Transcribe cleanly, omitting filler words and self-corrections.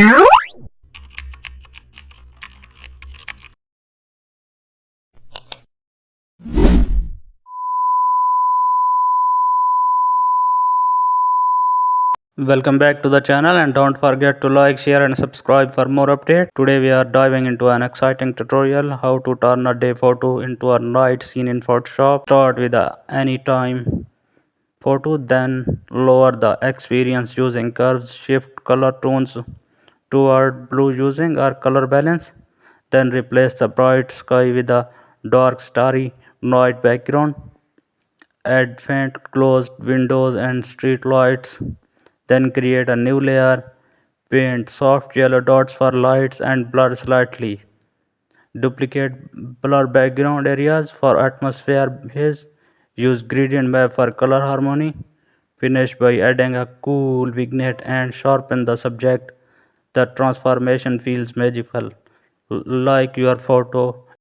Welcome back to the channel, and don't forget to like, share and subscribe for more updates. Today we are diving into an exciting tutorial how to turn a day photo into a night scene in Photoshop. Start with a anytime photo, then lower the experience using curves, shift color tones toward blue using our color balance, then replace the bright sky with a dark starry night background. Add faint closed windows and street lights, then create a new layer, paint soft yellow dots for lights and blur slightly. Duplicate blur background areas for atmosphere haze. Use gradient map for color harmony. Finish by adding a cool vignette and sharpen the subject. The transformation feels magical, like your photo